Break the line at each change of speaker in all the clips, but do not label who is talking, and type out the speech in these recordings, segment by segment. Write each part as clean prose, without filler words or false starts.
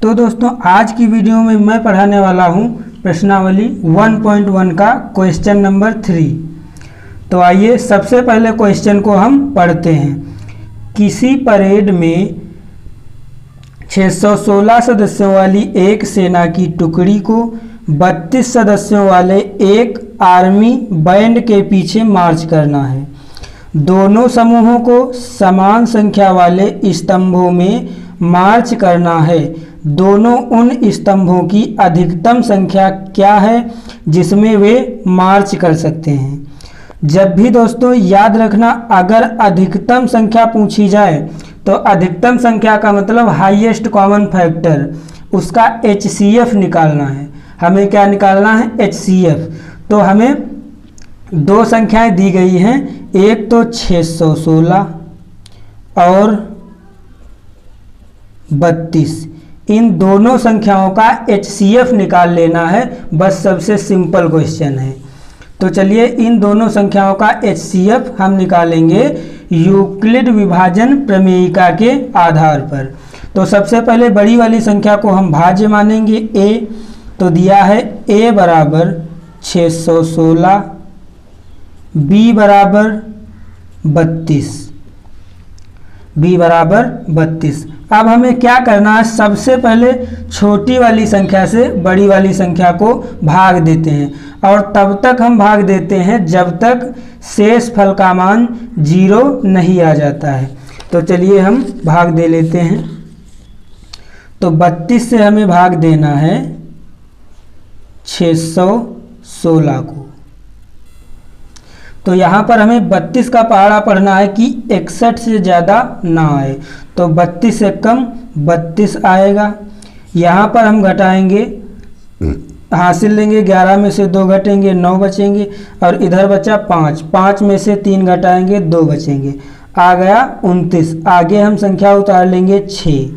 तो दोस्तों आज की वीडियो में मैं पढ़ाने वाला हूँ प्रश्नावली 1.1 का क्वेश्चन नंबर 3। तो आइए सबसे पहले क्वेश्चन को हम पढ़ते हैं। किसी परेड में 616 सदस्यों वाली एक सेना की टुकड़ी को 32 सदस्यों वाले एक आर्मी बैंड के पीछे मार्च करना है। दोनों समूहों को समान संख्या वाले स्तंभों में मार्च करना है। दोनों उन स्तंभों की अधिकतम संख्या क्या है जिसमें वे मार्च कर सकते हैं। जब भी दोस्तों याद रखना, अगर अधिकतम संख्या पूछी जाए तो अधिकतम संख्या का मतलब हाईएस्ट कॉमन फैक्टर, उसका HCF निकालना है। हमें क्या निकालना है? HCF। तो हमें दो संख्याएं दी गई हैं, एक तो 616 और 32। इन दोनों संख्याओं का HCF निकाल लेना है, बस सबसे सिंपल क्वेश्चन है। तो चलिए इन दोनों संख्याओं का HCF हम निकालेंगे यूक्लिड विभाजन प्रमेयिका के आधार पर। तो सबसे पहले बड़ी वाली संख्या को हम भाज्य मानेंगे a। तो दिया है a बराबर 616, b बराबर 32, b बराबर 32। अब हमें क्या करना है? सबसे पहले छोटी वाली संख्या से बड़ी वाली संख्या को भाग देते हैं, और तब तक हम भाग देते हैं जब तक शेष फल का मान 0 नहीं आ जाता है। तो चलिए हम भाग दे लेते हैं। तो 32 से हमें भाग देना है 616 को। तो यहाँ पर हमें 32 का पहाड़ा पढ़ना है कि 61 से ज़्यादा ना आए। तो 32 से कम 32 आएगा। यहाँ पर हम घटाएंगे, हासिल लेंगे, 11 में से 2 घटेंगे 9 बचेंगे, और इधर बचा 5, 5 में से 3 घटाएंगे 2 बचेंगे, आ गया 29। आगे हम संख्या उतार लेंगे 6।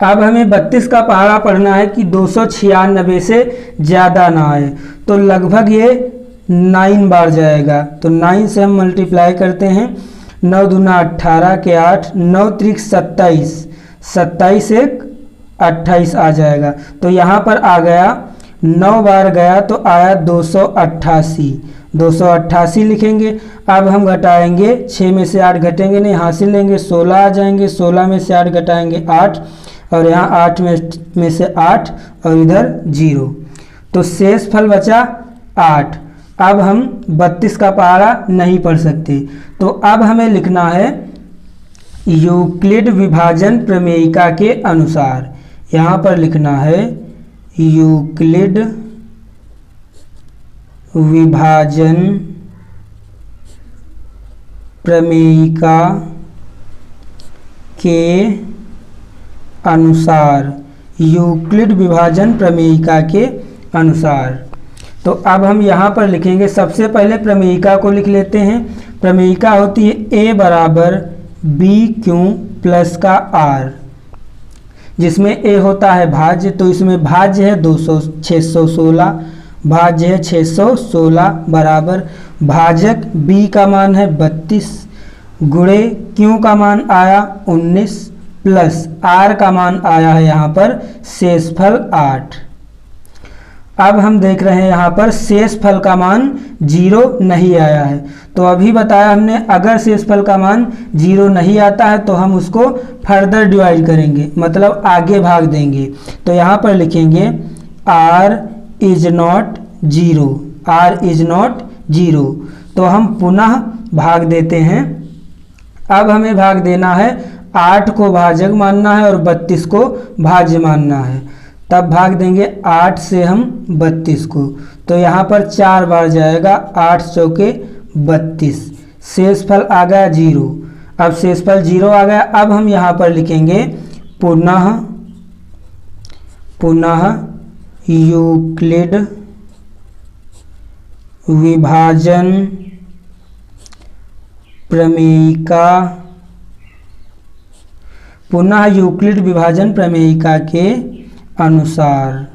अब हमें 32 का पहाड़ा पढ़ना है कि 296 से ज़्यादा ना आए। तो लगभग ये 9 बार जाएगा। तो 9 से हम मल्टीप्लाई करते हैं, 9 दूना 18 के 8, 9 त्रिक 27, 27 एक 28 आ जाएगा। तो यहाँ पर आ गया 9 बार गया तो आया 288, 288 लिखेंगे। अब हम घटाएंगे, 6 में से 8 घटेंगे नहीं, हासिल लेंगे 16 आ जाएंगे, 16 में से 8 घटाएंगे 8, और यहाँ 8 में से 8 और इधर 0। तो शेष फल बचा 8। अब हम 32 का पहाड़ा नहीं पढ़ सकते। तो अब हमें लिखना है यूक्लिड विभाजन प्रमेयिका के अनुसार। यहाँ पर लिखना है यूक्लिड विभाजन प्रमेयिका के अनुसार, यूक्लिड विभाजन प्रमेयिका के अनुसार। तो अब हम यहाँ पर लिखेंगे, सबसे पहले प्रमेयिका को लिख लेते हैं। प्रमेयिका होती है a बराबर BQ प्लस का R, जिसमें a होता है भाज्य। तो इसमें भाज्य है 616, भाज्य है 616 बराबर भाजक b का मान है 32, गुणे q का मान आया 19, प्लस r का मान आया है यहाँ पर शेषफल 8। अब हम देख रहे हैं यहाँ पर शेषफल का मान 0 नहीं आया है। तो अभी बताया हमने, अगर शेषफल का मान 0 नहीं आता है तो हम उसको फर्दर डिवाइड करेंगे, मतलब आगे भाग देंगे। तो यहाँ पर लिखेंगे r is not 0, r is not 0। तो हम पुनः भाग देते हैं। अब हमें भाग देना है, 8 को भाजक मानना है और 32 को भाज्य मानना है। तब भाग देंगे 8 से हम 32 को। तो यहाँ पर 4 बार जाएगा, 8 चौके 32, शेषफल आ गया 0। अब शेषफल 0 आ गया। अब हम यहाँ पर लिखेंगे पुनः यूक्लिड विभाजन प्रमेयिका, पुनः यूक्लिड विभाजन प्रमेयिका के अनुसार।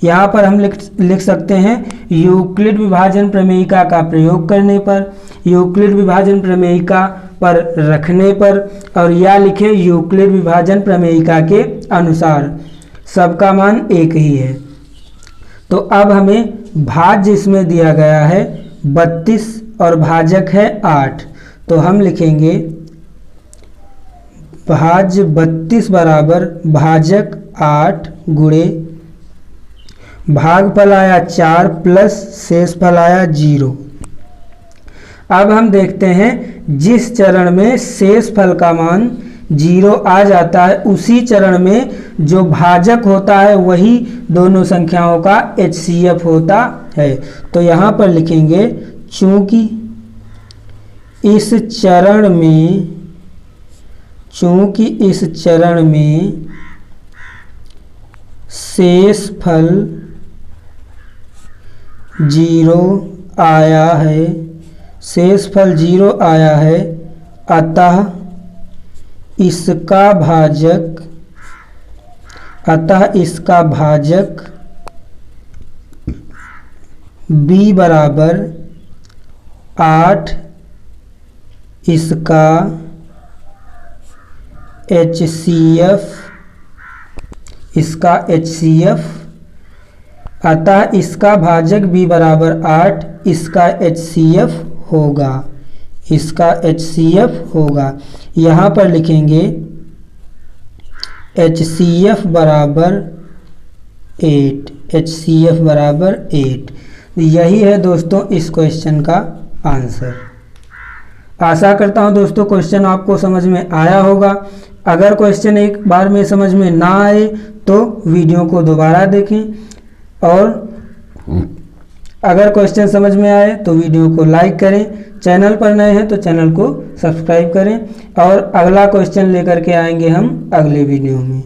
यहाँ पर हम लिख सकते हैं यूक्लिड विभाजन प्रमेयिका का प्रयोग करने पर। यूक्लिड विभाजन प्रमेयिका पर रखने पर, और या लिखे यूक्लिड विभाजन प्रमेयिका के अनुसार सबका मान एक ही है। तो अब हमें भाज्य इसमें दिया गया है 32 और भाजक है 8, तो हम लिखेंगे भाज्य 32 बराबर भाजक 8 गुणे भागफल आया 4 प्लस शेषफल आया 0। अब हम देखते हैं जिस चरण में शेषफल का मान 0 आ जाता है उसी चरण में जो भाजक होता है वही दोनों संख्याओं का HCF होता है। तो यहाँ पर लिखेंगे चूंकि इस चरण में शेषफल 0 आया है, शेषफल 0 आया है, अतः इसका भाजक b बराबर 8 इसका HCF, अतः इसका भाजक b बराबर 8 इसका HCF होगा। यहाँ पर लिखेंगे HCF बराबर 8। यही है दोस्तों इस क्वेश्चन का आंसर। आशा करता हूँ दोस्तों क्वेश्चन आपको समझ में आया होगा। अगर क्वेश्चन एक बार में समझ में ना आए तो वीडियो को दोबारा देखें, और अगर क्वेश्चन समझ में आए तो वीडियो को लाइक करें, चैनल पर नए हैं तो चैनल को सब्सक्राइब करें, और अगला क्वेश्चन लेकर के आएंगे हम अगले वीडियो में।